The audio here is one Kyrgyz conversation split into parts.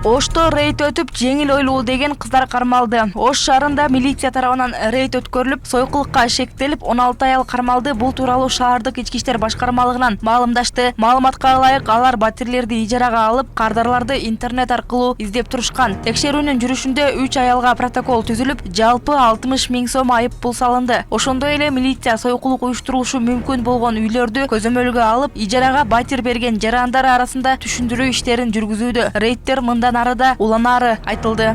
Ошто рейд өтүп жеңил ойлуу деген кыздар кармалды. Ош шаарында милиция тарабынан рейд өткөрүлүп, сойкулукка шектелип 16 аял кармалды. Бул тууралуу шаардык ички иштер башкармалыгынан маалымдашты. Маалыматка ылайык, алар батирлерди ижарага алып, кардарларды интернет аркылуу издеп турушкан. Текшерүүнүн жүрүшүндө 3 аялга протокол түзүлүп, жалпы 60 000 сом айып пул салынды. Ошондой эле милиция сойкулук уюштурушу мүмкүн болгон үйлөрдү көзөмөлгө алып, ижарага батир берген жарандар арасында түшүндүрүү иштерин жүргүзүүдө. Рейдтер мындан арыда уланары айтылды.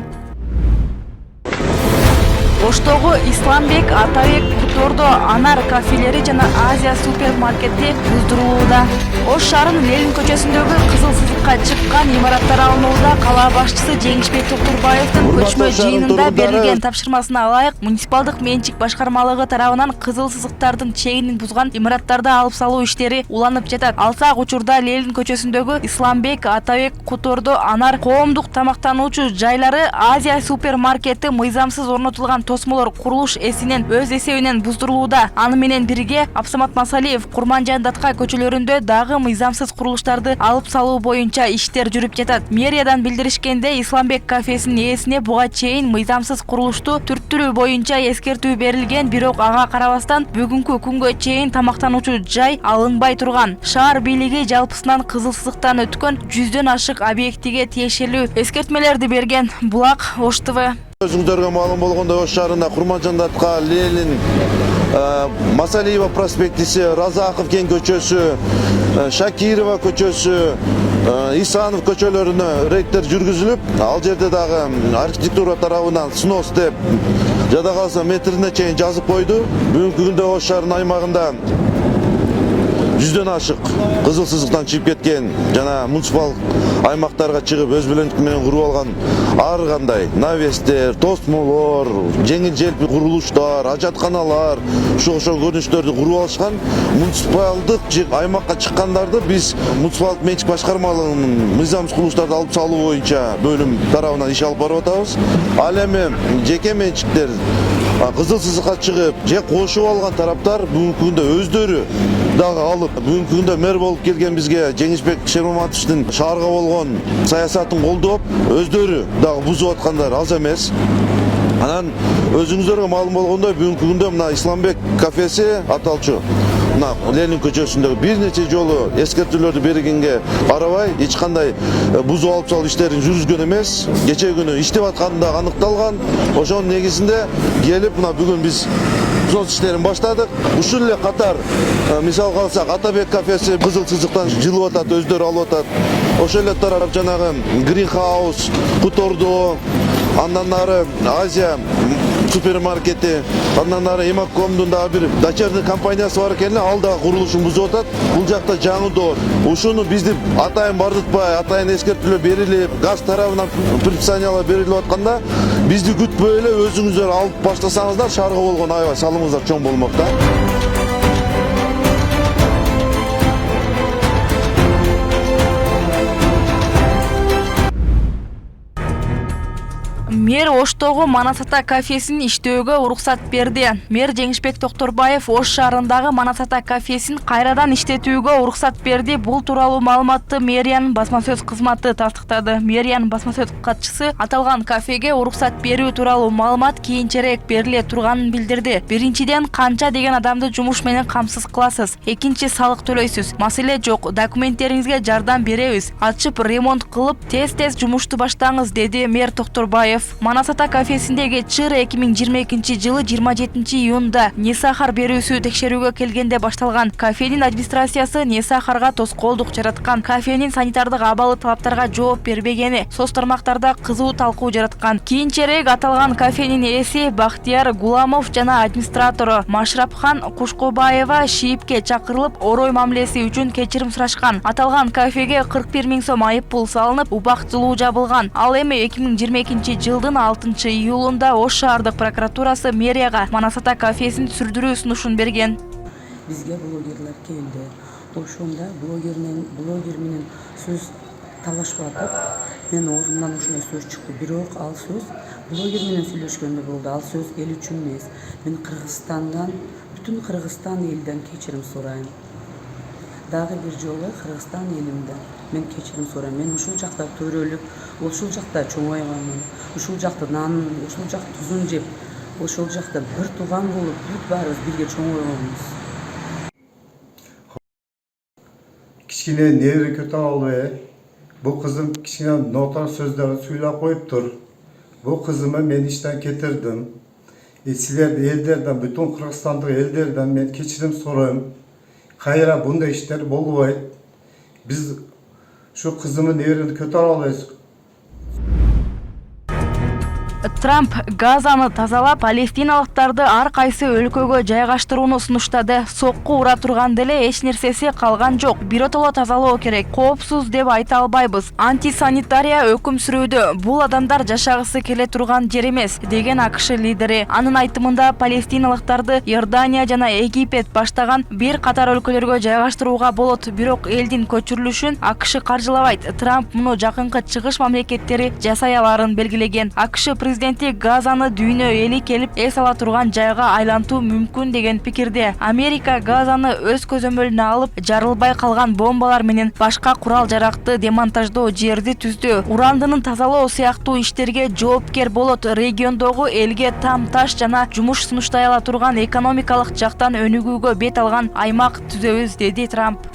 Оштогу Исламбек, Атабек, Кутордо Анар кафелери жана Азия супермаркети буздурулууда. Ош шаарынын Ленин көчөсүндөгү кызыл сызыкка чыккан имараттар алынууда. Кала башчысы Жеңишбек Токтурбаевдин көчмө жыйынында берилген тапшырмасына ылайык, муниципалдык менчик башкармалыгы тарабынан кызыл сызыктардын чегинин бузган имараттарды алып салуу иштери уланып жатат. Алсак учурда Ленин көчөсүндөгү Исламбек, Атабек, Кутордо Анар коомдук тамактануучу жайлары, Азия супермаркети мыйзамсыз орнотулган тосмолор курулуш эсинен өз эсебинен буздурулууда. Аны менен бирге Абсамат Масалиев, Курманжан Датка көчөлөрүндө дагы мыйзамсыз курулуштарды алып салуу боюнча иштер жүрүп жатат. Мэриядан билдиришкенде, Исламбек кафесинин ээсине буга чейин мыйзамсыз курулушту түрттүрүү боюнча эскертүү берилген, бирок ага карабастан бүгүнкү күнгө чейин тамактануучу жай алынбай турган. Шаар бийлиги жалпысынан кызыл сызыктан өткөн 100дөн ашык объектиге тиешелүү эскертмелерди берген. Булак, Ош ТВ. Өзүңүздөргө маалым болгондой, Ош шаарында Курманжан Датка, Ленин, Масалиева проспектиси, Разаков кен көчөсү, Шакирова көчөсү, Исанов көчөлөрүнө рейдтер жүргүзүлүп, ал жерде дагы архитектура тарабынан снос деп жада калса метрине чейин жазып койду. Бүгүнкү күндө Ош шаарынын аймагында 100дөн ашык кызыл сызыктан чыгып кеткен жана муниципал аймактарга чыгып өз билендиги менен куруп алган ар кандай навестер, тосмолор, жеңил желпи курулуштар, ажатканалар, ошол көрүнүштөрдү куруп алышкан. Муниципалдык аймакка чыккандарды биз муниципалдык менчик башкармалыгынын мыйзамсыз курулуштарды алып салуу боюнча бөлүм тарабынан иш алып барып атабыз. Ал эми жеке менчиктер кызыл сызыкка чыгып же кошуп алган тараптар бүгүнкү күндө өздөрү дагы алып, бүгүнкү күндө мэр болуп келген бизге Жеңишбек Шермаматовичтин шаарга болгон саясатын колдоп, өздөрү дагы бузуп аткандар аз эмес. Анан өзүңүздөргө маалым болгондой, бүгүнкү күндө мына Исламбек кафеси аталчу мына Ленин көчөсүндөгү бир нече жолу эскертүүлөрдү бергенге карабай, эч кандай бузуп алып салуу иштерин жүргүзгөн эмес. Кече күнү иштеп атканы да аныкталган. Ошонун негизинде келип мына бүгүн биз снос иштерин баштадык. Ушул эле катар мисалга алсак, Атабек кафеси кызыл сызыктан жылып атат, өздөрү алып атат. Ошол эле тарап жанагы Гринхаус, Кутордо, андан ары Азия супермаркети, андан ары Имаккомдун дагы бир дочерний компаниясы бар экен, ал дагы курулушун бузуп атат. Бул жакта жаңы доор. Ушуну бизди атайын бардытпай, атайын эскертүүлөр берилип, газ тарабынан предписаниялар берилип атканда, бизди күтпөй эле өзүңүздөр алып баштасаңыздар, шаарга болгон аябай салымыңыздар чоң болмок да. Мэр Оштогу Манасата кафесин иштөөгө уруксат берди. Мэр Жеңишбек Токтурбаев Ош шаарындагы Манасата кафесин кайрадан иштетүүгө уруксат берди. Бул тууралуу маалыматты мэриянын басма сөз кызматы тастыктады. Мэриянын басма сөз катчысы аталган кафеге уруксат берүү тууралуу маалымат кийинчерээк бериле турганын билдирди. Биринчиден, канча деген адамды жумуш менен камсыз кыласыз. Экинчи, салык төлөйсүз. Маселе жок, документтериңизге жардам беребиз. Ачып ремонт кылып, тез жумушту баштаңыз, деди мэр Токтурбаев. Манасата кафесиндеги чыр 2022 жылы 27 июнда несахар берүүсү текшерүүгө келгенде башталган. Кафенин администрациясы несахарга тоскоолдук жараткан. Кафенин санитардык абалы талаптарга жооп бербегени соц тармактарда кызуу талкуу жараткан. Кийинчерээк аталган кафенин ээси Бактияр Гуламов жана администратору Машрапхан Кушкобаева ШИИПке чакырылып, орой мамилеси үчүн кечирим сурашкан. Аталган кафеге 41 000 сом айып пул салынып, убактылуу жабылган. Ал эми 2022 жылдын 6 июлунда Ош шаардык прокуратурасы мэрияга Манасата кафесин сүрдүрүү сунушун берген. Бизге блогерлер келди. Ошондо блогер менен сөз талашып атып, мен оозумдан ушундай сөз чыкты. Бирок ал сөз блогер менен сүйлөшкөндө болду. Ал сөз эл үчүн эмес. Мен Кыргызстандан, бүтүн Кыргызстан элден кечирим сурайм. дагы бир жолу Кыргызстан элимден мен кечирим сурайм. Мен ушул жакта төрөлүп, ушул жакта чоңойгонмун, ушул жакта нанын, ушул жакта тузун жеп, ошол жакта бир тууган болуп, бүт баарыбыз бирге чоңойгонбуз. Кичкене небери көтө албай, бу кызым кичкене нотар сөздөрү сүйлөп коюптур. Бу кызымы мен иштен кетирдим. Силер элдерден, бүтүн Кыргызстандык элдерден мен кечирим сурайм. Кайра bunday иштер болбойт. Биз şu кызымын неберини көтөрө албайбыз. Трамп Газаны тазалап, палестиналыктарды ар кайсы өлкөгө жайгаштырууну сунуштады. Сокку ура турган деле эч нерсеси калган жок. Биротоло тазалоо керек. Коопсуз деп айта албайбыз. Антисанитария өкүм сүрүүдө. Бул адамдар жашагысы келе турган жер эмес, деген АКШ лидери. Анын айтымында палестиналыктарды Иордания жана Египет баштаган бир катар өлкөлөргө жайгаштырууга болот. Бирок элдин көчүрүлүшүн АКШ каржылабайт. Трамп муну жакынкы чыгыш мамлекеттери жасай аларын белгилеген. АКШ президенти Газаны дүйнө эли келип эс ала турган жайга айлантуу мүмкүн деген пикирде. Америка Газаны өз көзөмөлүнө алып, жарылбай калган бомбалар менен башка курал жаракты демонтаждоо жерди түздү. Урандынын тазалоо сыяктуу иштерге жоопкер болот. Региондогу элге там таш жана жумуш сунуштай ала турган экономикалык жактан өнүгүүгө бет алган аймак түзөбүз, деди Трамп.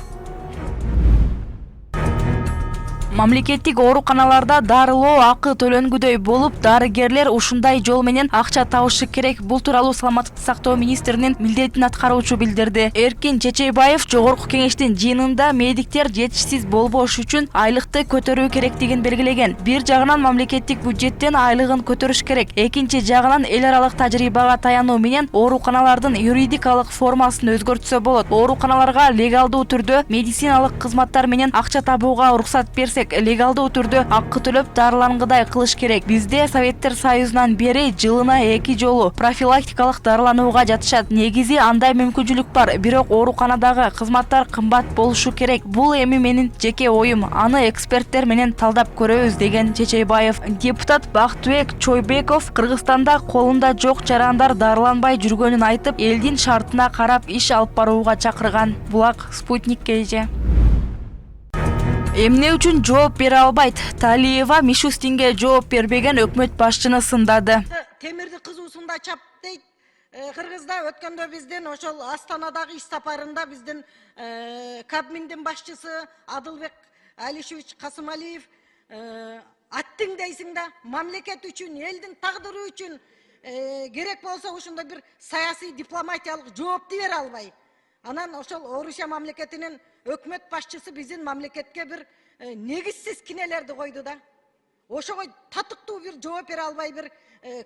Мамлекеттик ооруканаларда дарылоо акы төлөнгүдөй болуп, дарыгерлер ушундай жол менен акча табышы керек. Бул тууралуу Саламаттыкты сактоо министринин милдетин аткаруучу билдирди. Эркин Чечейбаев Жогорку кеңештин жыйынында медиктер жетишсиз болбош үчүн айлыкты көтөрүү керектигин белгилеген. Бир жагынан мамлекеттик бюджеттен айлыгын көтөрүш керек. Экинчи жагынан эл аралык тажрыйбага таянуу менен ооруканалардын юридикалык формасын өзгөртсө болот. Ооруканаларга легалдуу түрдө медициналык кызматтар менен акча табууга уруксат берсек, легалдуу түрдө акы төлөп дарылангыдай кылыш керек. Бизде Советтер Союзунан бери жылына 2 жолу профилактикалык дарыланууга жатышат. Негизи андай мүмкүнчүлүк бар, бирок ооруканадагы кызматтар кымбат болушу керек. Бул эми менин жеке оюм. Аны эксперттер менен талдап көрөбүз, деген Чечейбаев. Депутат Бактыбек Чойбеков Кыргызстанда колунда жок жарандар дарыланбай жүргөнүн айтып, элдин шартына карап иш алып барууга чакырган. Булак Спутник KG. Эмне үчүн жооп бере албайт? Талиева Мишустинге жооп бербеген өкмөт башчыны сындады. Темирди кызуусунда чап дейт. Кыргызда өткөндө биздин ошол Астанадагы иш сапарында биздин Кабминдин башчысы Адылбек Алишевич Касымалиев аттың дейсиң да, мамлекет үчүн, элдин тагдыры үчүн керек болсо ошондой бир саясий дипломатиялык жоопты бере албай. Анан ошол Орусия мамлекетинин өкмөт башчысы биздин мамлекетке бир негизсиз кинелерди койду да. Ошого татыктуу бир жооп бере албай, бир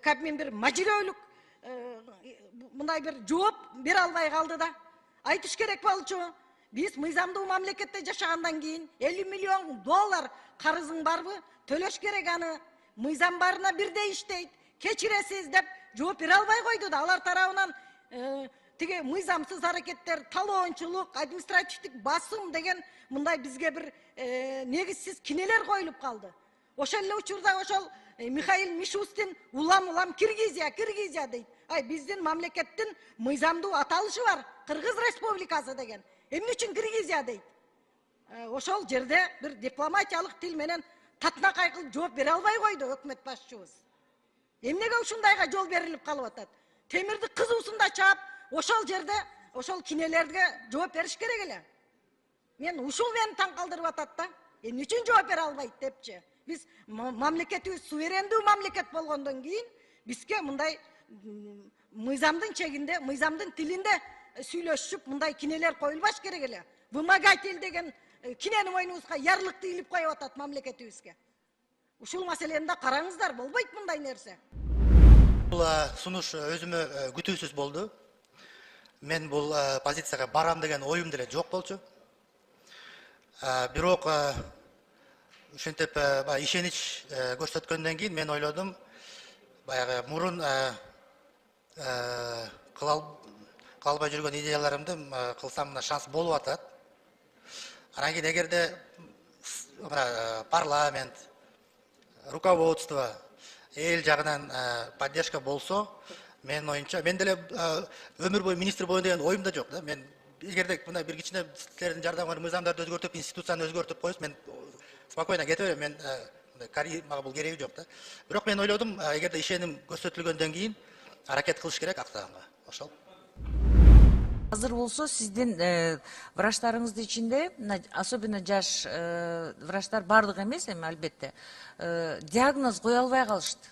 Кабмин бир мажирөлүк мындай бир жооп бере албай калды да. Айтыш керек болчу. Биз мыйзамдуу мамлекетте жашагандан кийин 50 миллион доллар карызың барбы? Төлөш керек аны. Мыйзам барына бирдей иштейт. Кечиресиз деп жооп бере албай койду да. Алар тарабынан тиги мыйзамсыз аракеттер, талоончулук, административдик басым деген мындай бизге бир негизсиз кинелер коюлуп калды. Ошол эле учурда ошол Михаил Мишустин улам Киргизия дейт. Ай, биздин мамлекеттин мыйзамдуу аталышы бар, Кыргыз Республикасы деген. Эмне үчүн Киргизия дейт? Ошол жерде бир дипломатиялык тил менен татынакай кылып жооп бере албай койду өкмөт башчыбыз. Эмнеге ушундайга жол берилип калып атат? Темирди кызуусунда чаап, ошол жерде ошол кинелерге жооп бериш керек эле. Мен ушул мени таң калтырып атат да. Эмне үчүн жооп бере албайт депчи? Биз мамлекетибиз суверендүү мамлекет болгондон кийин бизге мындай мыйзамдын чегинде, мыйзамдын тилинде сүйлөшүп, мындай кинелер коюлбаш керек эле. Вымогатель деген кинени мойнубузга ярлыкты илип коюп атат мамлекетибизге. Ушул маселени да караңыздар, болбойт мындай нерсе. Бул сунуш өзүмө күтүүсүз болду. Мен бул позицияга барам деген оюм деле жок болчу. Бирок ушинтип ишенич көрсөткөндөн кийин мен ойлодум, баягы мурун калбай жүргөн идеяларымды кылсам мына шанс болуп атат. Анан кийин эгерде парламент, руководство, эл жагынан поддержка болсо, мен оюмча, мен деле өмүр бою министр болоюн деген оюм да жок да. Мен эгерде мына бир кичине силердин жардамыңар мыйзамдарды өзгөртүп, институцияны өзгөртүп коесуз, мен спокойно кете берем. Мен мага бул кереги жок да. Бирок мен ойлодум, эгерде ишеним көрсөтүлгөндөн кийин аракет кылыш керек актаганга. Ошол. Азыр болсо сиздин врачтарыңыздын ичинде, особенно жаш врачтар бардык эмес эми албетте, диагноз кое албай калышты.